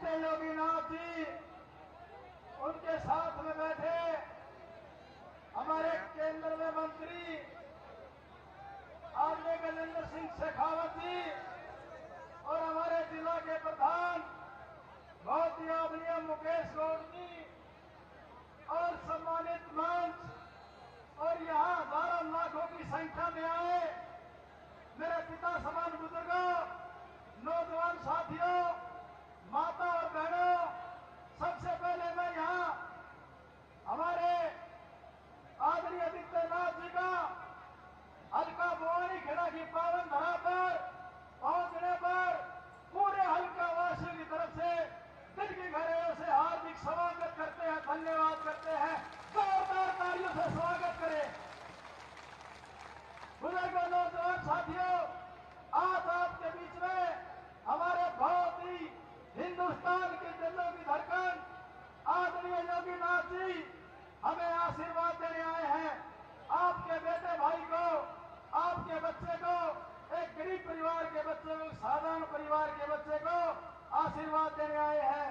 बेटे योगीनाथ जी, उनके साथ में बैठे हमारे केंद्र में मंत्री आदरणीय गजेंद्र सिंह शेखावत जी और हमारे जिला के प्रधान बहुत ही आदरणीय मुकेश गौड़ जी और सम्मानित मंच और यहाँ हजारों लाखों की संख्या में आए मेरे पिता समान बुजुर्गों, नौजवान साथियों, माता और बहनों, सबसे पहले मैं यहाँ हमारे आदरणीय आदित्यनाथ जी का हल्का भवानी खेड़ा की पावन धरा पर पहुंचने पर पूरे हल्का वासियों की तरफ से दिल की गहराइयों से हार्दिक स्वागत करते हैं, धन्यवाद करते हैं। जोरदार तालियों से स्वागत करें। बुजुर्गों, नौजवान साथियों, आज आपके बीच में हमारे बहुत ही हिंदुस्तान के दिलों की धड़कन आदरणीय योगीनाथ जी हमें आशीर्वाद देने आए हैं। आपके बेटे भाई को, आपके बच्चे को, एक गरीब परिवार के बच्चे को, साधारण परिवार के बच्चे को आशीर्वाद देने आए हैं।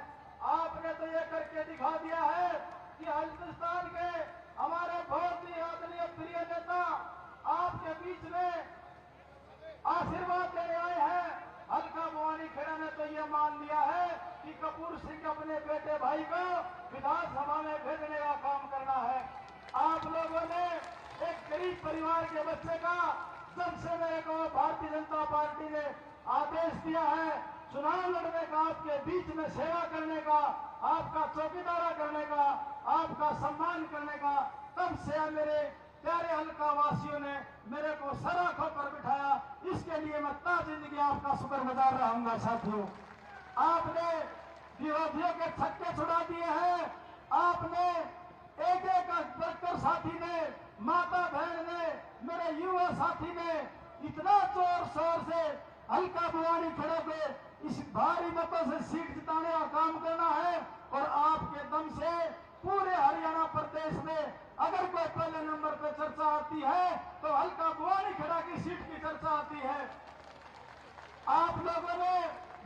आपने तो ये करके दिखा दिया है कि हिंदुस्तान के हमारे बहुत ही आदरणीय प्रिय नेता आपके बीच में आशीर्वाद देने आए हैं। हल्का भवानी खेड़ा ने तो ये मान लिया है कि कपूर सिंह अपने बेटे भाई को विधानसभा में भेजने का काम करना है। आप लोगों ने एक गरीब परिवार के बच्चे का जब से मेरे को भारतीय जनता पार्टी ने आदेश दिया है चुनाव लड़ने का, आपके बीच में सेवा करने का, आपका चौकीदारा करने का, आपका सम्मान करने का, तब से मेरे प्यारे हल्का वासियों ने मेरे को सर आंखों पर बिठाया। इसके लिए मैं ता जिंदगी आपका शुक्रगुजार रहूंगा। साथियों, आपने विरोधियों के छक्के छुड़ा दिए हैं। आपने एक एक वर्कर साथी ने, माता बहन ने, मेरे युवा साथी ने इतना जोर शोर से हल्का भवानी खेड़ा पे इस भारी मतों से सीट जिताने का काम करना है। और आपके दम से पूरे हरियाणा प्रदेश में अगर कोई पहले नंबर पे चर्चा आती है तो हल्का भवानी खेड़ा की सीट की चर्चा आती है। आप लोगों ने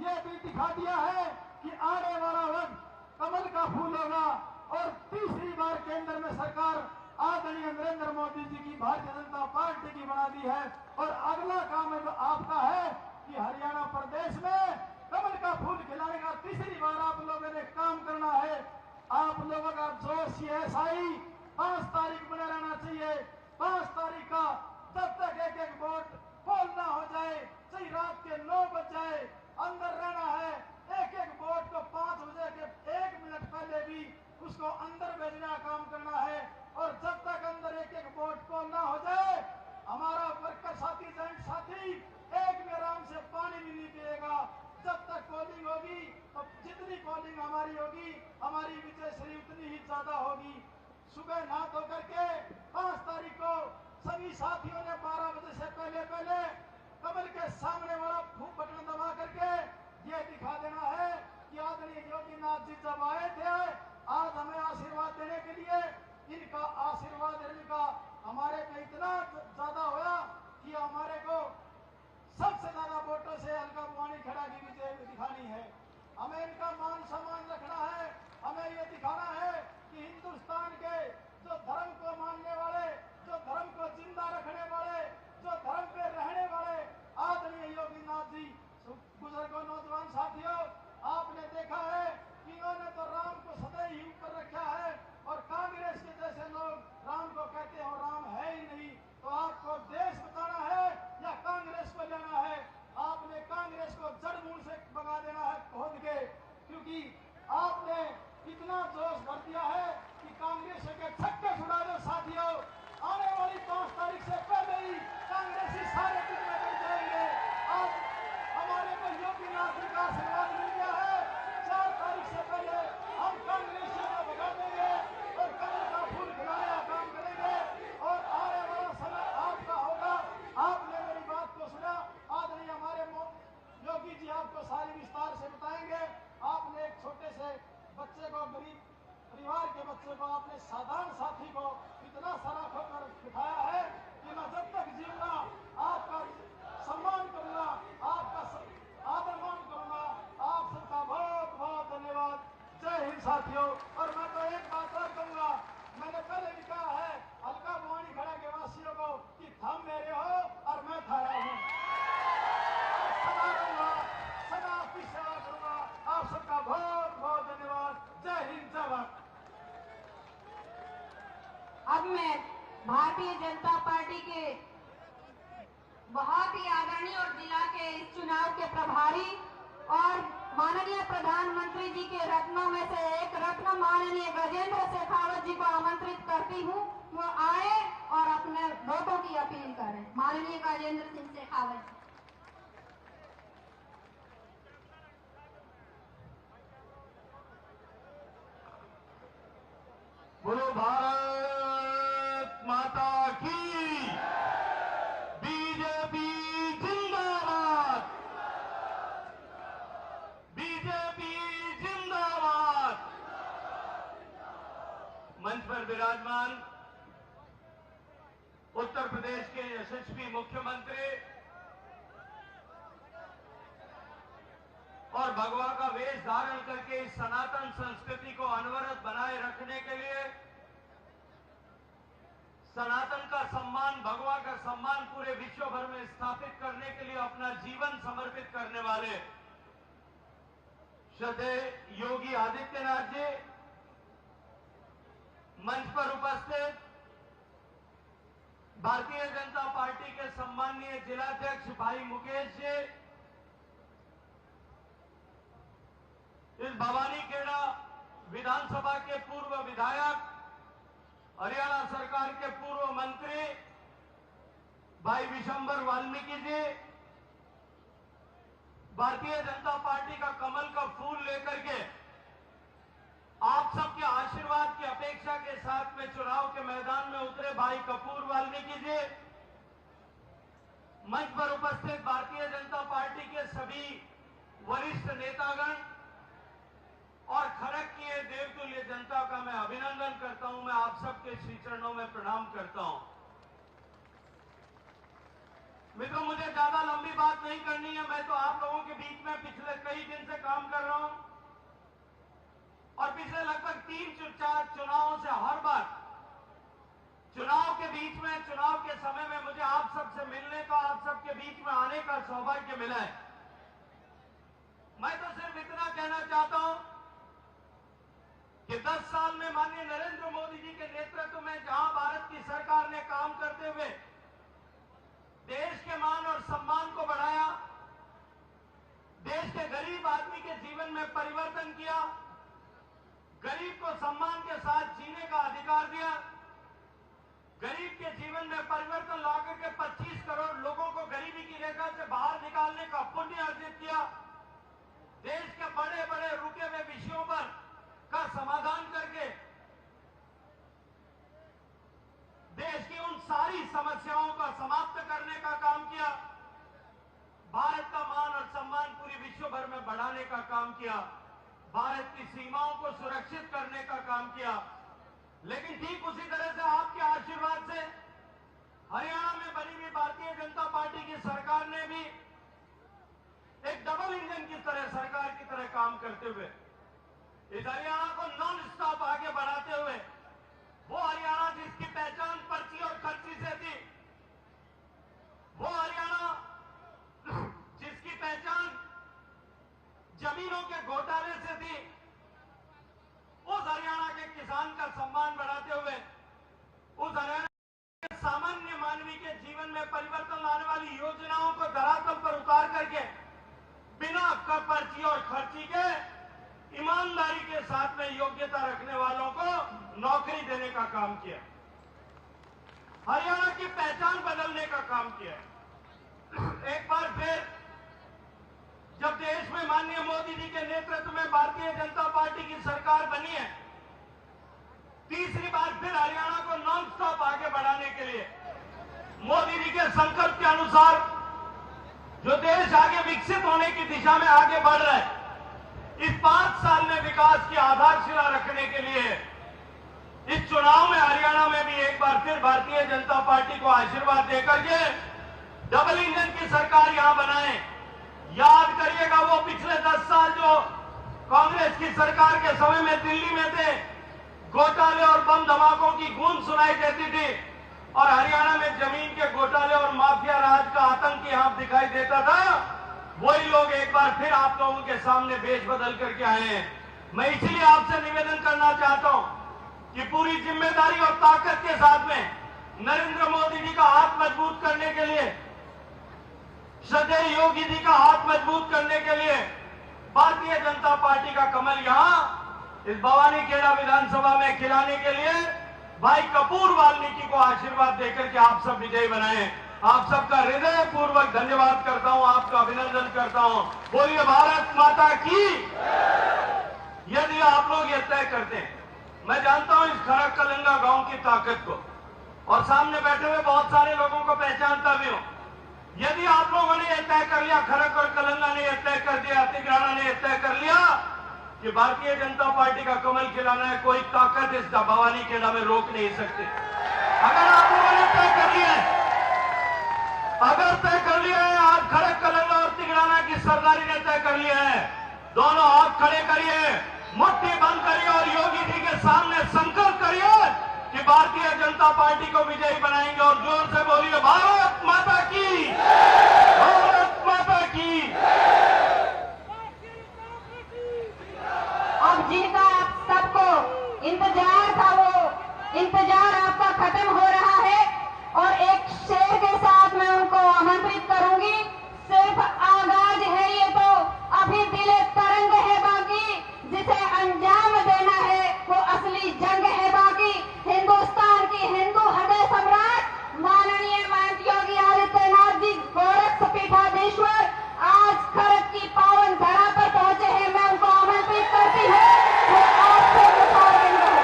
ये भी दिखा दिया है कि आने वाला वक्त कमल का फूल होगा और तीसरी बार केंद्र में सरकार आदरणीय नरेंद्र मोदी जी की भारतीय जनता पार्टी की बना दी है। और अगला काम है जो आपका है कि हरियाणा प्रदेश में कमल का फूल खिलाने का तीसरी बार आप लोगों ने काम करना है। आप लोगों का जोश ये ऐसा ही 5 तारीख बना रहना चाहिए। 5 तारीख का जब तक एक एक वोट पोल ना हो जाए, चाहे रात के 9 बज जाए, अंदर रहना है। एक एक वोट को 5 बजे के 1 मिनट पहले भी उसको अंदर भेजने का काम करना है। और जब तक अंदर एक एक वोट पोल ना हो जाए, हमारा वर्कर साथी, जॉइंट साथी एक में आराम से पानी भी नहीं पिएगा। जब तक पोलिंग होगी तो जितनी पोलिंग हमारी होगी, हमारी विजय श्री उतनी ही ज्यादा होगी। सुबह नहा धो करके 5 तारीख को सभी साथियों ने 12 बजे से पहले कमल के सामने वाला बटन दबा करके ये दिखा देना है कि आदरणीय योगीनाथ जी जब आए थे आज हमें आशीर्वाद देने के लिए, इनका आशीर्वाद इनका हमारे पे इतना ज्यादा हुआ कि हमारे को सबसे ज्यादा वोटों से हल्का भवानी खेड़ा की विजय दिखानी है। हमें इनका मान सम्मान रखना है। हमें ये दिखाना है कि हिंदुस्तान के जो धर्म को मानने वाले, जो धर्म को जिंदा रखने वाले, जो धर्म पे रहने वाले आदरणीय योगीनाथ जी, बुजुर्गों, नौजवान साथियों, आपने देखा है कि इन्होंने तो राम को सदैव ही ऊपर रखा है और कांग्रेस के जैसे लोग राम को कहते हैं और राम है ही नहीं। तो आपको देश बताना है या कांग्रेस को लेना है? आपने कांग्रेस को जड़ मूल से भगा देना है खोद के, क्योंकि आपने इतना जोश भर दिया है कि कांग्रेस के छक्के छुड़ा दो। साथियों, आने वाली 5 तारीख से पहले ही कांग्रेसी सारे दिन में बढ़ जाएंगे। आज हमारे को योगीनाथ जी का आशीर्वाद मिल गया है। 4 तारीख से पहले हम कांग्रेसियों को भगा देंगे और कमल का फूल खिलाने का काम करेंगे। और आने वाला समय आपका होगा। आपने मेरी बात को सुना, आदरणीय हमारे योगी जी आपको सारी विस्तार से बताएंगे। आपने एक छोटे से बच्चे को, गरीब परिवार के बच्चे को, आपने साधारण साथी को इतना सरा होकर बिठाया है कि मैं जब तक जीऊंगा आपका सम्मान करूंगा, आपका आदर मान करूंगा। आप सबका बहुत बहुत धन्यवाद। साथियों, और मैं तो एक बात और कहूंगा, मैंने पहले भी कहा है अलका भवानी खड़ा के वासियों को कि हम मेरे हो और मैं थारा हूं। सदा रहूंगा, सदा आपकी सेवा करूंगा। आप सबका बहुत बहुत धन्यवाद। जय हिंद, जय भारत। अब मैं भारतीय जनता पार्टी के बहुत ही आदरणीय और जिला के इस चुनाव के प्रभारी और माननीय प्रधानमंत्री जी के रत्नों में से एक रत्न माननीय गजेंद्र शेखावत जी को आमंत्रित करती हूँ, वो आए और अपने वोटों की अपील करें। माननीय गजेंद्र सिंह शेखावत जी। बोलो भारत माता की। बीजेपी जिंदाबाद, बीजेपी जिंदाबाद। मंच पर विराजमान उत्तर प्रदेश के यशस्वी मुख्यमंत्री और भगवा का वेश धारण करके इस सनातन संस्कृति को अनवरत बनाए रखने के लिए, सनातन का सम्मान, भगवा का सम्मान पूरे विश्व भर में स्थापित करने के लिए अपना जीवन समर्पित करने वाले श्रद्धेय योगी आदित्यनाथ जी, मंच पर उपस्थित भारतीय जनता पार्टी के सम्माननीय जिलाध्यक्ष भाई मुकेश जी, इस भवानीखेड़ा विधानसभा के पूर्व विधायक, हरियाणा सरकार के पूर्व मंत्री भाई विशंबर वाल्मीकि जी, भारतीय जनता पार्टी का कमल का फूल लेकर के आप सबके आशीर्वाद की अपेक्षा के साथ में चुनाव के मैदान में उतरे भाई कपूर वाल्मीकि जी, मंच पर उपस्थित भारतीय जनता पार्टी के सभी वरिष्ठ नेतागण और खड़क किए देवतुल्य जनता का मैं अभिनंदन करता हूं। मैं आप सबके श्री चरणों में प्रणाम करता हूं। मित्रों, मुझे ज्यादा लंबी बात नहीं करनी है। मैं तो आप लोगों के बीच में पिछले कई दिन से काम कर रहा हूं और पिछले लगभग 3-4 चुनावों से हर बार चुनाव के बीच में, चुनाव के समय में मुझे आप सबसे मिलने का, आप सबके बीच में आने का सौभाग्य मिला है। मैं तो सिर्फ इतना कहना चाहता हूं कि 10 साल में माननीय नरेंद्र मोदी जी के नेतृत्व में जहां भारत की सरकार ने काम करते हुए देश के मान और सम्मान को बढ़ाया, देश के गरीब आदमी के जीवन में परिवर्तन किया, गरीब को सम्मान के साथ जीने का अधिकार दिया, गरीब के जीवन में परिवर्तन लाकर के 25 करोड़ लोगों को गरीबी की रेखा से बाहर निकालने का पुण्य अर्जित किया, देश के बड़े बड़े रुके हुए विषयों पर का समाधान करके देश की उन सारी समस्याओं का समाप्त करने का काम किया, भारत का मान और सम्मान पूरी विश्व भर में बढ़ाने का काम किया, भारत की सीमाओं को सुरक्षित करने का काम किया। लेकिन ठीक उसी तरह से आपके आशीर्वाद से हरियाणा में बनी हुई भारतीय जनता पार्टी की सरकार ने भी एक डबल इंजन की तरह, सरकार की तरह काम करते हुए इस हरियाणा को नॉन स्टॉप आगे बढ़ाते हुए, वो हरियाणा जिसकी पहचान पर्ची और खर्ची से थी, वो हरियाणा जिसकी पहचान जमीनों के घोटाले से थी, उस हरियाणा के किसान का सम्मान बढ़ाते हुए, उस हरियाणा के सामान्य मानवी के जीवन में परिवर्तन लाने वाली योजनाओं को धरातल पर उतार करके बिना पर्ची और खर्ची के ईमानदारी के साथ में योग्यता रखने वालों को नौकरी देने का काम किया, हरियाणा की पहचान बदलने का काम किया। एक बार फिर जब देश में माननीय मोदी जी के नेतृत्व में भारतीय जनता पार्टी की सरकार बनी है, तीसरी बार फिर हरियाणा को नॉन स्टॉप आगे बढ़ाने के लिए मोदी जी के संकल्प के अनुसार जो देश आगे विकसित होने की दिशा में आगे बढ़ रहा है, इस 5 साल में विकास की आधारशिला रखने के लिए इस चुनाव में हरियाणा में भी एक बार फिर भारतीय जनता पार्टी को आशीर्वाद देकर के डबल इंजन की सरकार यहां बनाए। याद करिएगा वो पिछले 10 साल जो कांग्रेस की सरकार के समय में दिल्ली में थे, घोटाले और बम धमाकों की गूंज सुनाई देती थी और हरियाणा में जमीन के घोटाले और माफिया राज का आतंक यहां दिखाई देता था। वही लोग एक बार फिर आप लोगों के सामने बेच बदल करके आए हैं। मैं इसलिए आपसे निवेदन करना चाहता हूं कि पूरी जिम्मेदारी और ताकत के साथ में नरेंद्र मोदी जी का हाथ मजबूत करने के लिए, श्रद्धेय योगी जी का हाथ मजबूत करने के लिए भारतीय जनता पार्टी का कमल यहां इस भवानी खेड़ा विधानसभा में खिलाने के लिए भाई कपूर वाल्मीकि को आशीर्वाद देकर के आप सब विजयी बनाए। आप सबका हृदय पूर्वक धन्यवाद करता हूं, आपका अभिनंदन करता हूं। बोलिए भारत माता की। यदि आप लोग ये तय करते हैं, मैं जानता हूं इस खरक कलंगा गांव की ताकत को और सामने बैठे हुए बहुत सारे लोगों को पहचानता भी हूं। यदि आप लोगों ने यह तय कर लिया, खरक और कलंगा ने यह तय कर दिया, तिगराना ने यह तय कर लिया कि भारतीय जनता पार्टी का कमल खिलाना है, कोई ताकत इस भवानी खेड़ा में रोक नहीं सकती। अगर आप लोगों ने तय कर लिया है, अगर तय कर लिया है, आज खरक कलंगा और तिगराना की सरदारी ने तय कर लिया है, दोनों हाथ खड़े करिए, मुट्ठी बंद करिए और योगी जी के सामने संकल्प करिए कि भारतीय जनता पार्टी को विजयी बनाएंगे और जोर से बोलिए भारत माता की, भारत माता की। अब जिनका आप सबको इंतजार था, वो इंतजार आपका खत्म हो रहा है और एक शेर के साथ मैं उनको आमंत्रित करूंगी। सिर्फ आगाज है ये, तो अभी दिले तरंग है बाकी, जिसे अंजाम देना है वो असली जंग है बाकी। हिंदुस्तान की हिंदू हृदय सम्राट माननीय महंत योगी आदित्यनाथ जी गोरक्ष पीठाधीश्वर आज खरक की पावन धरा पर पहुंचे हैं। मैं उनको आमंत्रित करती हूँ, वो आपसे मुखारबिंद है।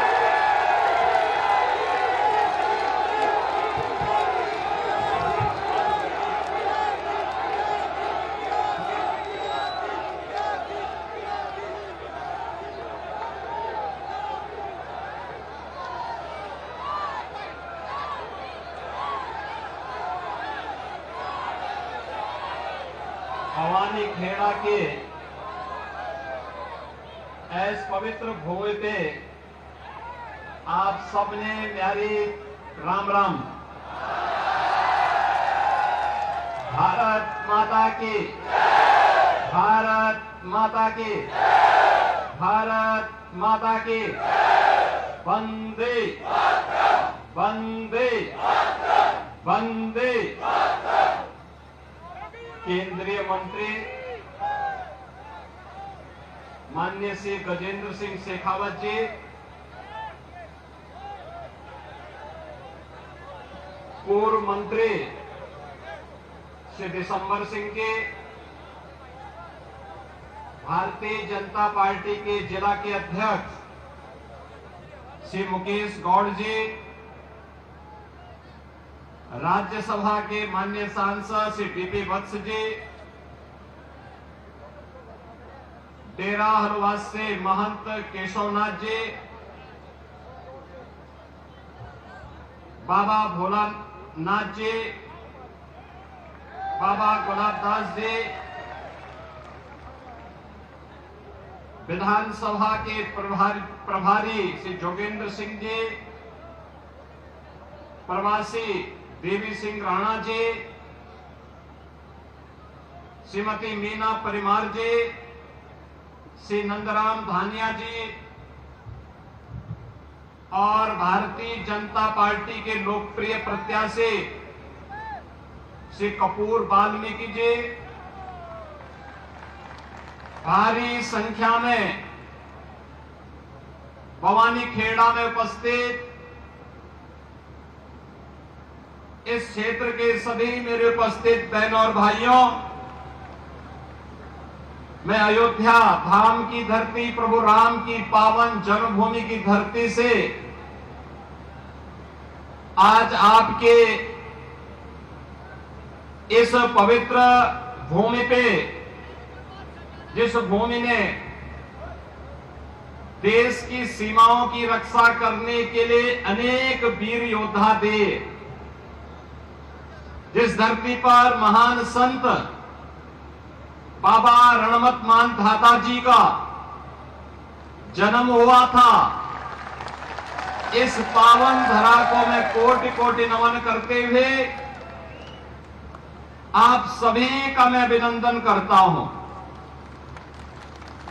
भवानी खेड़ा के ऐस पवित्र भूमि पे आप सबने मेरी राम राम। भारत माता की, भारत माता की, भारत माता की। वंदे वंदे वंदे। केंद्रीय मंत्री माननीय श्री गजेंद्र सिंह शेखावत जी, पूर्व मंत्री श्री दिसंबर सिंह जी, भारतीय जनता पार्टी के जिला के अध्यक्ष श्री मुकेश गौड़ जी, राज्यसभा के माननीय सांसद श्री पीपी वत्स जी, डेरा हरवास से महंत केशवनाथ जी, बाबा भोलानाथ जी, बाबा गुलाबदास जी, विधानसभा के प्रभारी श्री जोगेंद्र सिंह जी, प्रवासी देवी सिंह राणा जी, श्रीमती मीना परिमार जी, श्री नंदराम धानिया जी और भारतीय जनता पार्टी के लोकप्रिय प्रत्याशी श्री कपूर वाल्मीकि जी, भारी संख्या में भवानी खेड़ा में उपस्थित इस क्षेत्र के सभी मेरे उपस्थित बहनों और भाइयों, मैं अयोध्या धाम की धरती, प्रभु राम की पावन जन्मभूमि की धरती से आज आपके इस पवित्र भूमि पे, जिस भूमि ने देश की सीमाओं की रक्षा करने के लिए अनेक वीर योद्धा दिए, जिस धरती पर महान संत बाबा रणमत मान धाता जी का जन्म हुआ था, इस पावन धरा को मैं कोटि कोटि नमन करते हुए आप सभी का मैं अभिनंदन करता हूं।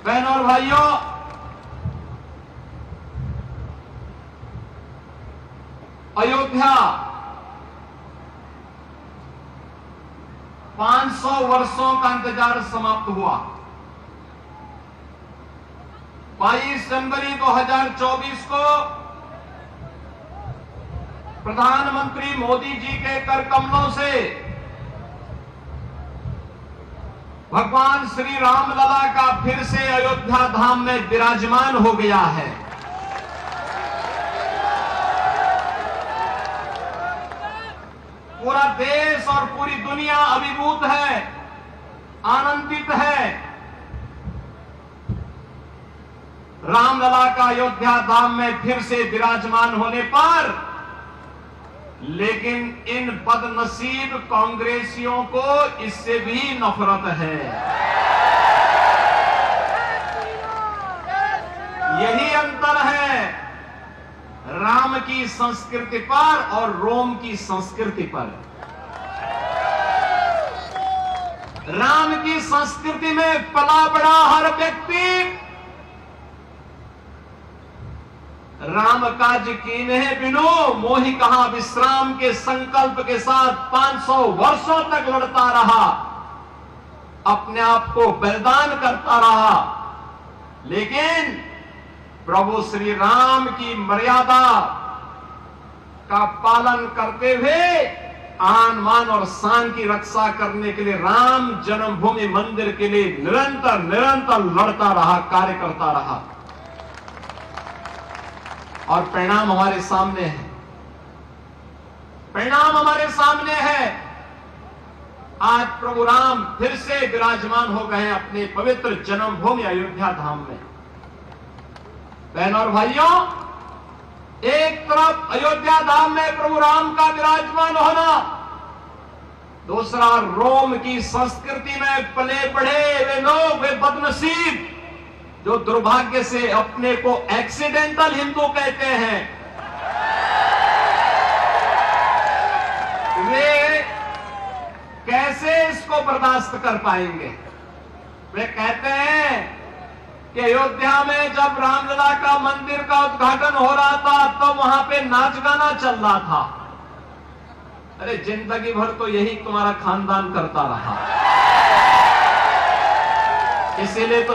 बहनों और भाइयों, अयोध्या 500 वर्षों का इंतजार समाप्त हुआ। 22 जनवरी 2024 को प्रधानमंत्री मोदी जी के कर कमलों से भगवान श्री राम लला का फिर से अयोध्या धाम में विराजमान हो गया है। पूरा देश और पूरी दुनिया अभिभूत है, आनंदित है। रामलला का अयोध्या धाम में फिर से विराजमान होने पर, लेकिन इन बदनसीब कांग्रेसियों को इससे भी नफरत है। यही अंतर है राम की संस्कृति पर और रोम की संस्कृति पर। राम की संस्कृति में पला बड़ा हर व्यक्ति राम काज कीन्हे बिनु मोहि कहां विश्राम के संकल्प के साथ 500 वर्षों तक लड़ता रहा, अपने आप को बलिदान करता रहा। लेकिन प्रभु श्री राम की मर्यादा का पालन करते हुए आन मान और शान की रक्षा करने के लिए राम जन्मभूमि मंदिर के लिए निरंतर लड़ता रहा, कार्य करता रहा। और परिणाम हमारे सामने है। परिणाम हमारे सामने है। आज प्रभु राम फिर से विराजमान हो गए हैं अपने पवित्र जन्मभूमि अयोध्या धाम में। बहनों और भाइयों, एक तरफ अयोध्या धाम में प्रभु राम का विराजमान होना, दूसरा रोम की संस्कृति में पले बढ़े वे लोग, वे बदनसीब जो दुर्भाग्य से अपने को एक्सीडेंटल हिंदू कहते हैं, वे कैसे इसको बर्दाश्त कर पाएंगे। वे कहते हैं कि अयोध्या में जब रामलला का मंदिर का उद्घाटन हो रहा था तो वहां पे नाच गाना चल रहा था। अरे जिंदगी भर तो यही तुम्हारा खानदान करता रहा। इसीलिए तो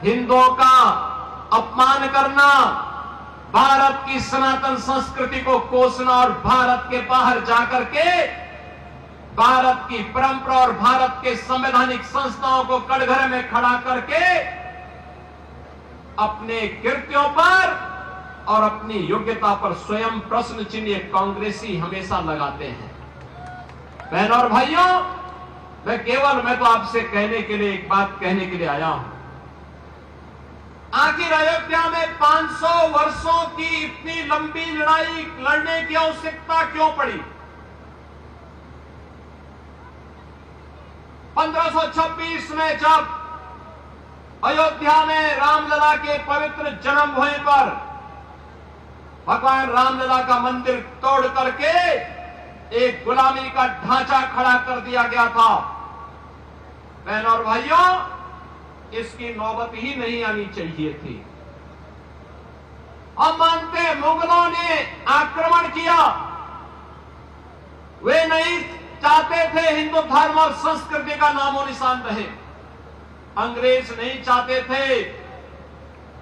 हिंदुओं का अपमान करना, भारत की सनातन संस्कृति को कोसना और भारत के बाहर जाकर के भारत की परंपरा और भारत के संवैधानिक संस्थाओं को कटघरे में खड़ा करके अपने कृत्यों पर और अपनी योग्यता पर स्वयं प्रश्न चिन्ह कांग्रेसी हमेशा लगाते हैं। बहनों और भाइयों, मैं तो आपसे कहने के लिए एक बात कहने के लिए आया हूं। आखिर अयोध्या में 500 वर्षों की इतनी लंबी लड़ाई लड़ने की आवश्यकता क्यों पड़ी? 1526 में जब अयोध्या में रामलला के पवित्र जन्मभूमि पर भगवान रामलला का मंदिर तोड़ करके एक गुलामी का ढांचा खड़ा कर दिया गया था। बहनों और भाइयों, इसकी नौबत ही नहीं आनी चाहिए थी। हम मानते हैं मुगलों ने आक्रमण किया, वे नहीं चाहते थे हिंदू धर्म और संस्कृति का नामो निशान रहे। अंग्रेज नहीं चाहते थे।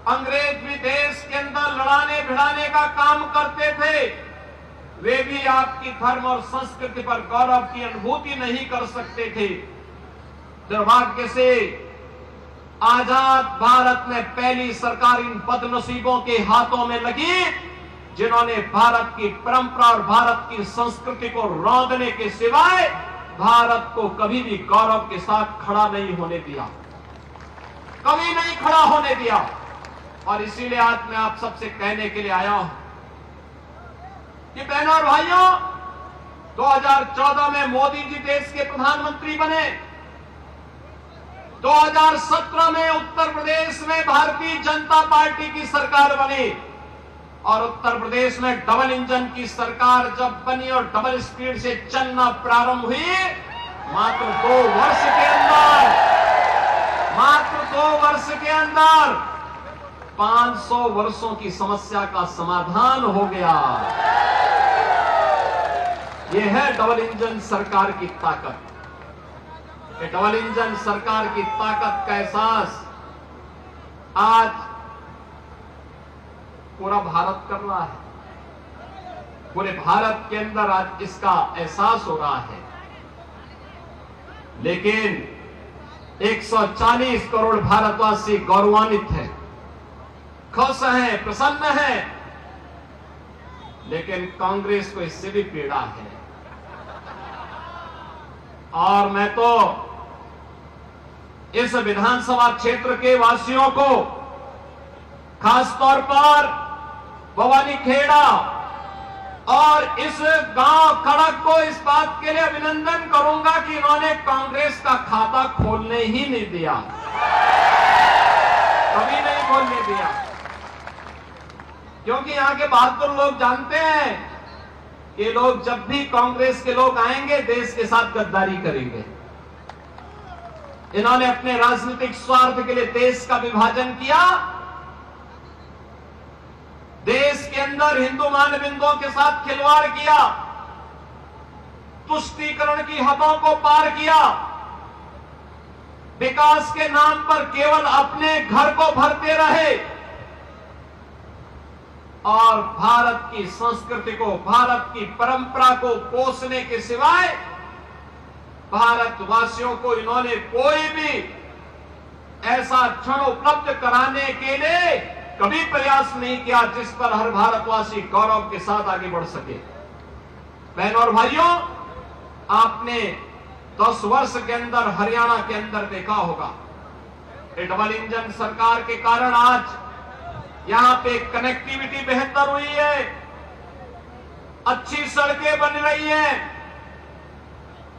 अंग्रेज भी देश के अंदर लड़ाने भिड़ाने का काम करते थे। वे भी आपकी धर्म और संस्कृति पर गौरव की अनुभूति नहीं कर सकते थे। दुर्भाग्य से आजाद भारत में पहली सरकार इन बदनसीबों के हाथों में लगी, जिन्होंने भारत की परंपरा और भारत की संस्कृति को रौंदने के सिवाय भारत को कभी भी गौरव के साथ खड़ा नहीं होने दिया, कभी नहीं खड़ा होने दिया। और इसीलिए आज मैं आप सबसे कहने के लिए आया हूं कि बहनों और भाइयों, 2014 में मोदी जी देश के प्रधानमंत्री बने। 2017 में उत्तर प्रदेश में भारतीय जनता पार्टी की सरकार बनी और उत्तर प्रदेश में डबल इंजन की सरकार जब बनी और डबल स्पीड से चलना प्रारंभ हुई, मात्र 2 वर्ष के अंदर 500 वर्षों की समस्या का समाधान हो गया। यह है डबल इंजन सरकार की ताकत। ये डबल इंजन सरकार की ताकत का एहसास आज पूरा भारत कर रहा है। पूरे भारत के अंदर आज इसका एहसास हो रहा है। लेकिन 140 करोड़ भारतवासी गौरवान्वित हैं, खुश हैं, प्रसन्न हैं, लेकिन कांग्रेस को इससे भी पीड़ा है। और मैं तो इस विधानसभा क्षेत्र के वासियों को खासतौर पर भवानी खेड़ा और इस गांव खड़क को इस बात के लिए अभिनंदन करूंगा कि इन्होंने कांग्रेस का खाता खोलने ही नहीं दिया, कभी नहीं खोलने दिया। क्योंकि यहां के बहादुर लोग जानते हैं कि लोग जब भी कांग्रेस के लोग आएंगे देश के साथ गद्दारी करेंगे। इन्होंने अपने राजनीतिक स्वार्थ के लिए देश का विभाजन किया, देश के अंदर हिंदू मानबिंदुओं के साथ खिलवाड़ किया, तुष्टीकरण की हदों को पार किया, विकास के नाम पर केवल अपने घर को भरते रहे और भारत की संस्कृति को, भारत की परंपरा को पोषने के सिवाय भारतवासियों को इन्होंने कोई भी ऐसा क्षण उपलब्ध कराने के लिए कभी प्रयास नहीं किया जिस पर हर भारतवासी गौरव के साथ आगे बढ़ सके। बहनों और भाइयों, आपने 10 वर्ष के अंदर हरियाणा के अंदर देखा होगा, डबल इंजन सरकार के कारण आज यहां पे कनेक्टिविटी बेहतर हुई है, अच्छी सड़कें बन रही हैं,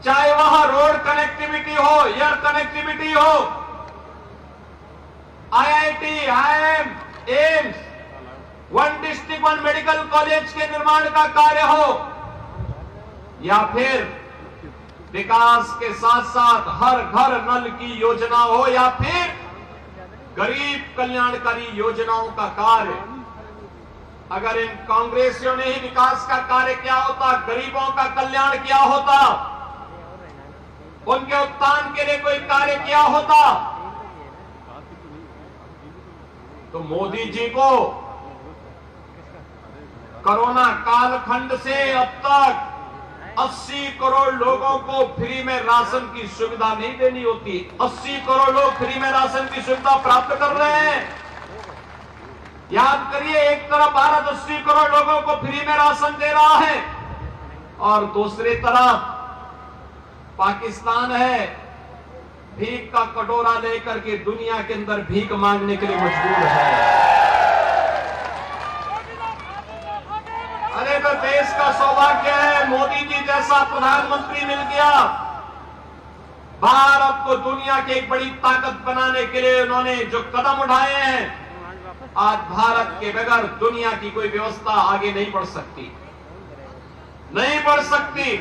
चाहे वहां रोड कनेक्टिविटी हो, एयर कनेक्टिविटी हो, IIT, IIM, AIIMS, 1 district 1 medical college के निर्माण का कार्य हो, या फिर विकास के साथ साथ हर घर नल की योजना हो, या फिर गरीब कल्याणकारी योजनाओं का कार्य। अगर इन कांग्रेसियों ने ही विकास का कार्य किया होता, गरीबों का कल्याण किया होता, उनके उत्थान के लिए कोई कार्य किया होता, तो मोदी जी को कोरोना कालखंड से अब तक 80 करोड़ लोगों को फ्री में राशन की सुविधा नहीं देनी होती। 80 करोड़ लोग फ्री में राशन की सुविधा प्राप्त कर रहे हैं। याद करिए, एक तरफ भारत 80 करोड़ लोगों को फ्री में राशन दे रहा है और दूसरी तरफ पाकिस्तान है, भीख का कटोरा लेकर के दुनिया के अंदर भीख मांगने के लिए मजबूर है। अरे तो देश का सौभाग्य है, मोदी जी जैसा प्रधानमंत्री मिल गया। भारत को दुनिया की एक बड़ी ताकत बनाने के लिए उन्होंने जो कदम उठाए हैं, आज भारत के बगैर दुनिया की कोई व्यवस्था आगे नहीं बढ़ सकती, नहीं बढ़ सकती।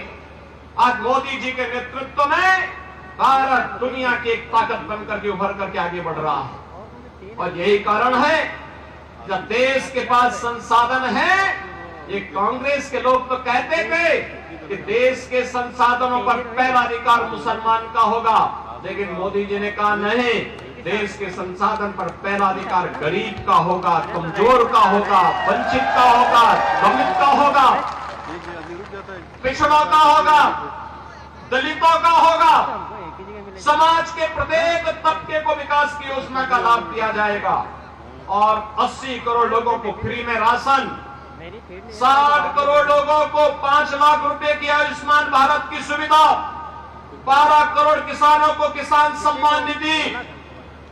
आज मोदी जी के नेतृत्व में भारत दुनिया की एक ताकत बनकर के उभर करके आगे बढ़ रहा है। और यही कारण है जब देश के पास संसाधन है, ये कांग्रेस के लोग तो कहते थे कि देश के संसाधनों पर पहला अधिकार मुसलमान का होगा, लेकिन मोदी जी ने कहा नहीं, देश के संसाधन पर पहला अधिकार गरीब का होगा, कमजोर का होगा, वंचित का होगा, दलित का होगा, पिछड़ों का होगा, दलितों का होगा। समाज के प्रत्येक तबके को विकास की योजना का लाभ दिया जाएगा और 80 करोड़ लोगों को फ्री में राशन, 60 करोड़ लोगों को 5 लाख रुपए की आयुष्मान भारत की सुविधा, 12 करोड़ किसानों को किसान सम्मान निधि,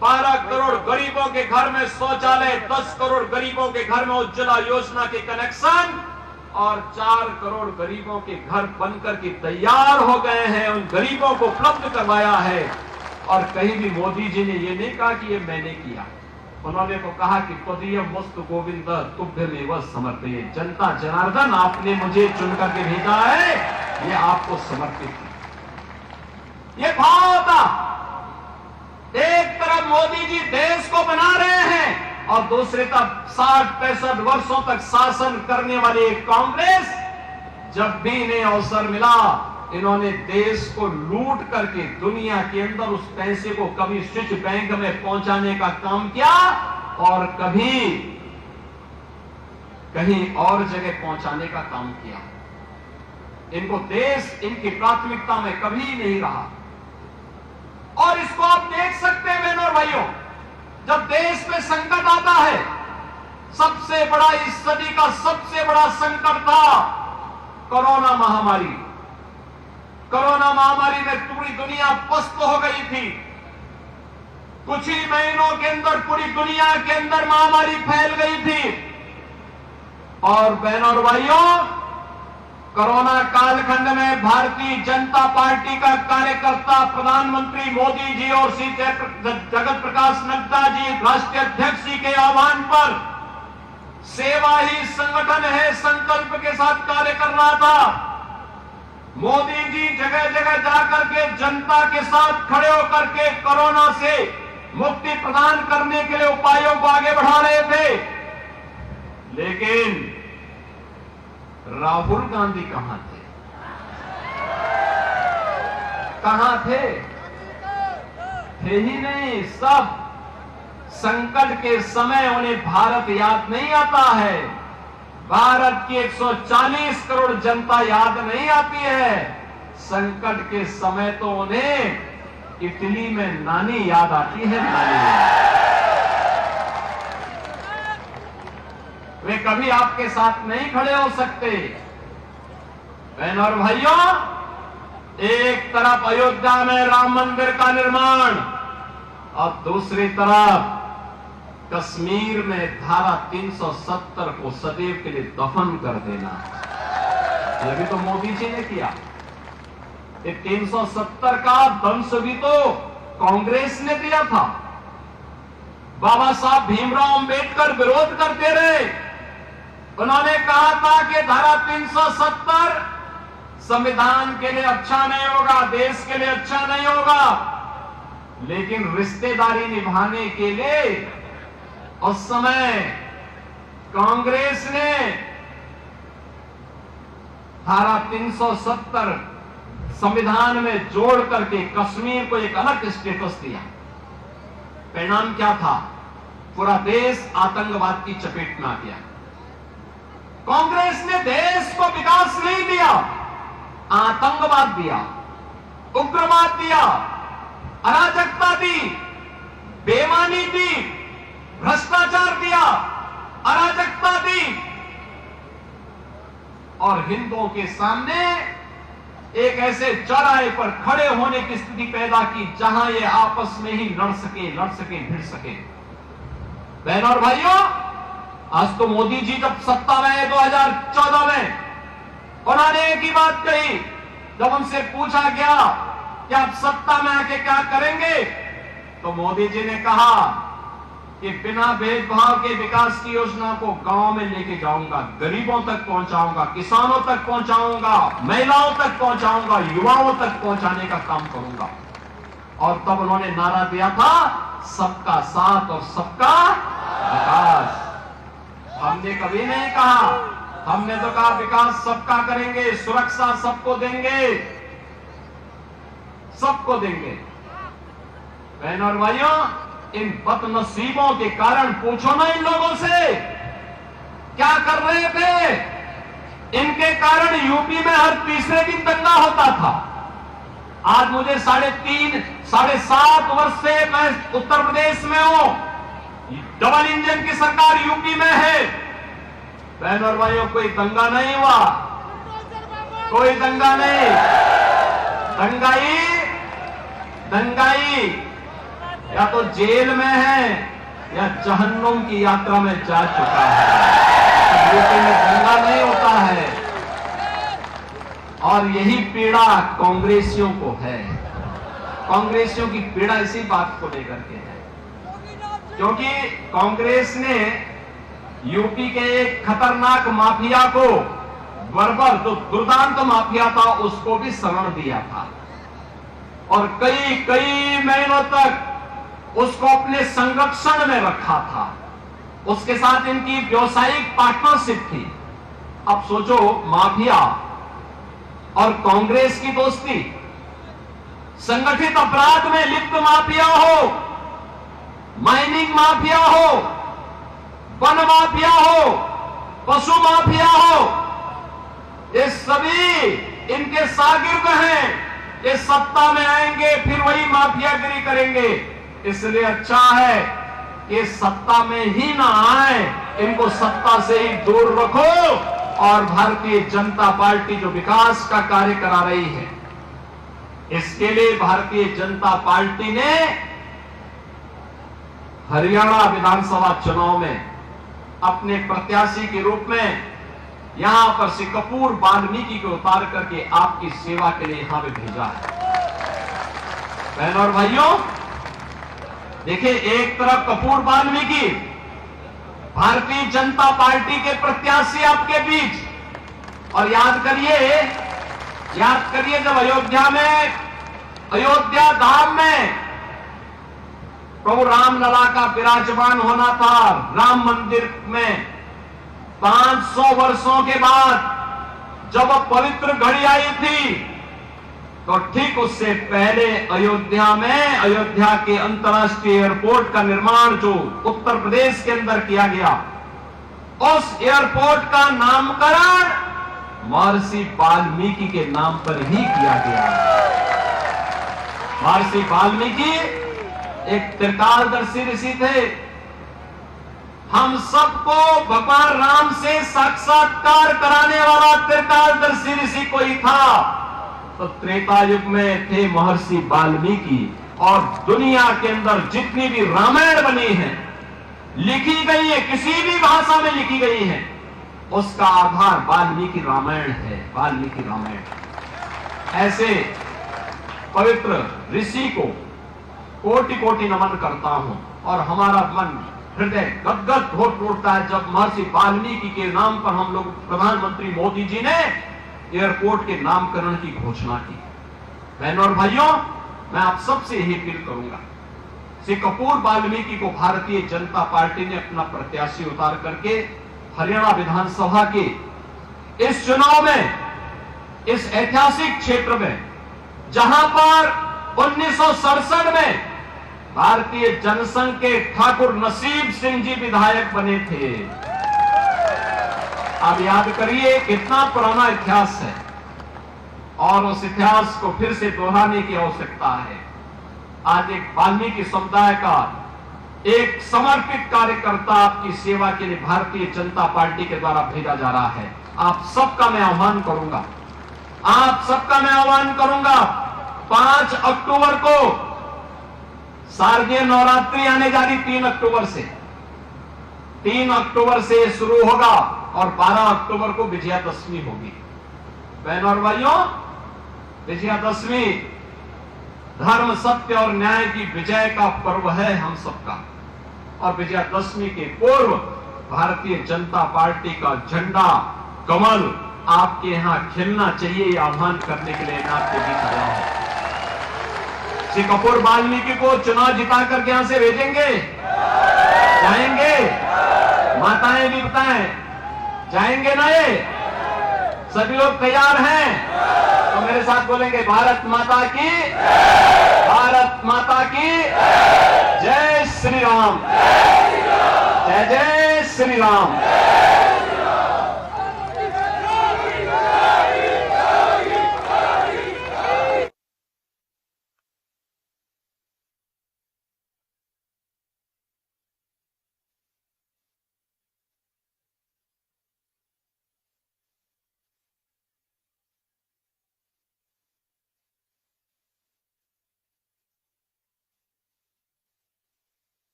12 करोड़ गरीबों के घर में शौचालय, 10 करोड़ गरीबों के घर में उज्ज्वला योजना के कनेक्शन और 4 करोड़ गरीबों के घर बनकर के तैयार हो गए हैं। उन गरीबों को उपलब्ध करवाया है। और कहीं भी मोदी जी ने ये नहीं कहा कि ये मैंने किया। उन्होंने तो कहा कि त्वदीयम वस्तु गोविंद तुभ्यमेव समर्पये, जनता जनार्दन आपने मुझे चुन करके भेजा है, ये आपको समर्पित है। ये भाव था। एक तरफ मोदी जी देश को बना रहे हैं और दूसरी तरफ 60-65 वर्षों तक शासन करने वाली कांग्रेस, जब भी इन्हें अवसर मिला इन्होंने देश को लूट करके दुनिया के अंदर उस पैसे को कभी स्विच बैंक में पहुंचाने का काम किया और कभी कहीं और जगह पहुंचाने का काम किया। इनको देश इनकी प्राथमिकता में कभी नहीं रहा। और इसको आप देख सकते हैं बहनों और भाइयों, जब देश में संकट आता है, सबसे बड़ा इस सदी का सबसे बड़ा संकट था कोरोना महामारी। कोरोना महामारी में पूरी दुनिया पस्त हो गई थी। कुछ ही महीनों के अंदर पूरी दुनिया के अंदर महामारी फैल गई थी। और बहनों और भाइयों, कोरोना कालखंड में भारतीय जनता पार्टी का कार्यकर्ता प्रधानमंत्री मोदी जी और श्री जगत प्रकाश नड्डा जी राष्ट्रीय अध्यक्ष जी के आह्वान पर सेवा ही संगठन है संकल्प के साथ कार्य कर रहा था। मोदी जी जगह जगह जाकर के जनता के साथ खड़े होकर के कोरोना से मुक्ति प्रदान करने के लिए उपायों को आगे बढ़ा रहे थे। लेकिन राहुल गांधी कहां थे? कहां थे? थे ही नहीं। सब संकट के समय उन्हें भारत याद नहीं आता है, भारत की 140 करोड़ जनता याद नहीं आती है। संकट के समय तो उन्हें इटली में नानी याद आती है। नानी वे कभी आपके साथ नहीं खड़े हो सकते। बहनों और भाइयों, एक तरफ अयोध्या में राम मंदिर का निर्माण और दूसरी तरफ कश्मीर में धारा 370 को सदैव के लिए दफन कर देना, यह भी तो मोदी जी ने किया। ये 370 का दंश भी तो कांग्रेस ने दिया था। बाबा साहब भीमराव अंबेडकर विरोध करते रहे। उन्होंने कहा था कि धारा 370 संविधान के लिए अच्छा नहीं होगा, देश के लिए अच्छा नहीं होगा। लेकिन रिश्तेदारी निभाने के लिए उस समय कांग्रेस ने धारा 370 संविधान में जोड़ करके कश्मीर को एक अलग स्टेटस दिया। परिणाम क्या था? पूरा देश आतंकवाद की चपेट में आ गया। कांग्रेस ने देश को विकास नहीं दिया, आतंकवाद दिया, उग्रवाद दिया, अराजकता दी, बेईमानी दी, भ्रष्टाचार दिया, अराजकता दी और हिंदुओं के सामने एक ऐसे चौराहे पर खड़े होने की स्थिति पैदा की जहां ये आपस में ही लड़ सके भिड़ सके। बहनों और भाइयों, आज तो मोदी जी जब सत्ता में आए 2014 में, उन्होंने एक ही बात कही। जब उनसे पूछा गया कि आप सत्ता में आके क्या करेंगे, तो मोदी जी ने कहा कि बिना भेदभाव के विकास की योजना को गांव में लेके जाऊंगा, गरीबों तक पहुंचाऊंगा, किसानों तक पहुंचाऊंगा, महिलाओं तक पहुंचाऊंगा, युवाओं तक पहुंचाने का काम करूंगा। और तब उन्होंने नारा दिया था, सबका साथ और सबका विकास। हमने कभी नहीं कहा, हमने तो कहा विकास सबका करेंगे, सुरक्षा सबको देंगे, सबको देंगे। बहनों और भाइयों, इन बदनसीबों के कारण पूछो ना इन लोगों से क्या कर रहे थे। इनके कारण यूपी में हर तीसरे दिन दंगा होता था। आज मुझे 3.5-7.5 वर्ष से मैं उत्तर प्रदेश में हूं, डबल इंजन की सरकार यूपी में है। बहनों और भाइयों, कोई दंगा नहीं हुआ, कोई दंगा नहीं। दंगाई या तो जेल में है या जहन्नुम की यात्रा में जा चुका है। यूपी में दंगा नहीं होता है और यही पीड़ा कांग्रेसियों को है। कांग्रेसियों की पीड़ा इसी बात को लेकर के है, क्योंकि कांग्रेस ने यूपी के एक खतरनाक माफिया को, बर्बर जो दुर्दांत माफिया था, उसको भी शरण दिया था और कई कई महीनों तक उसको अपने संरक्षण में रखा था। उसके साथ इनकी व्यावसायिक पार्टनरशिप थी। अब सोचो, माफिया और कांग्रेस की दोस्ती, संगठित अपराध में लिप्त माफिया हो, माइनिंग माफिया हो, वन माफिया हो, पशु माफिया हो, ये सभी इनके शागिर्द हैं। ये सत्ता में आएंगे फिर वही माफियागिरी करेंगे। इसलिए अच्छा है कि सत्ता में ही ना आए, इनको सत्ता से ही दूर रखो और भारतीय जनता पार्टी जो विकास का कार्य करा रही है, इसके लिए भारतीय जनता पार्टी ने हरियाणा विधानसभा चुनाव में अपने प्रत्याशी के रूप में यहां पर से कपूर वाल्मीकि को उतार करके आपकी सेवा के लिए यहां पे भेजा है। बहनों और भाइयों, देखिए, एक तरफ कपूर वाल्मीकि भारतीय जनता पार्टी के प्रत्याशी आपके बीच, और याद करिए जब अयोध्या धाम में प्रभु रामलला का विराजमान होना था, राम मंदिर में 500 वर्षों के बाद जब पवित्र घड़ी आई थी, तो ठीक उससे पहले अयोध्या के अंतर्राष्ट्रीय एयरपोर्ट का निर्माण जो उत्तर प्रदेश के अंदर किया गया, उस एयरपोर्ट का नामकरण महर्षि वाल्मीकि के नाम पर ही किया गया। महर्षि वाल्मीकि एक त्रिकालदर्शी ऋषि थे। हम सबको भगवान राम से साक्षात्कार कराने वाला त्रिकालदर्शी ऋषि कोई था, तो त्रेता युग में थे महर्षि वाल्मीकि। और दुनिया के अंदर जितनी भी रामायण बनी है, लिखी गई है, किसी भी भाषा में लिखी गई है, उसका आधार वाल्मीकि रामायण है। वाल्मीकि रामायण। ऐसे पवित्र ऋषि को कोटि कोटि नमन करता हूं और हमारा मन, हृदय गदगद हो उठता है जब महर्षि वाल्मीकि के नाम पर हम लोग, प्रधानमंत्री मोदी जी ने एयरपोर्ट के नामकरण की घोषणा की। बहनों और भाइयों, मैं आप सबसे यही अपील करूंगा, श्री कपूर वाल्मीकि को भारतीय जनता पार्टी ने अपना प्रत्याशी उतार करके हरियाणा विधानसभा के इस चुनाव में, इस ऐतिहासिक क्षेत्र में, जहां पर 1967 में भारतीय जनसंघ के ठाकुर नसीब सिंह जी विधायक बने थे। अब याद करिए कितना पुराना इतिहास है और उस इतिहास को फिर से दोहराने की आवश्यकता है। आज एक वाल्मीकि समुदाय का एक समर्पित कार्यकर्ता आपकी सेवा के लिए भारतीय जनता पार्टी के द्वारा भेजा जा रहा है। आप सबका मैं आह्वान करूंगा, 5 अक्टूबर को शारदीय नवरात्रि आने जा रही, 3 अक्टूबर से शुरू होगा और 12 अक्टूबर को विजयादशमी होगी। बहनों और भाइयों, विजयादशमी धर्म, सत्य और न्याय की विजय का पर्व है हम सबका, और विजयादशमी के पूर्व भारतीय जनता पार्टी का झंडा, कमल आपके यहां खिलना चाहिए, आह्वान करने के लिए मैं आपके बीच आया हूं। श्री कपूर वाल्मीकि को चुनाव जिता करके यहां से भेजेंगे, जाएंगे? माताएं भी बताएं, जाएंगे ना? ये सभी लोग तैयार हैं तो मेरे साथ बोलेंगे, भारत माता की, भारत माता की जय श्री राम, जय जय श्री राम।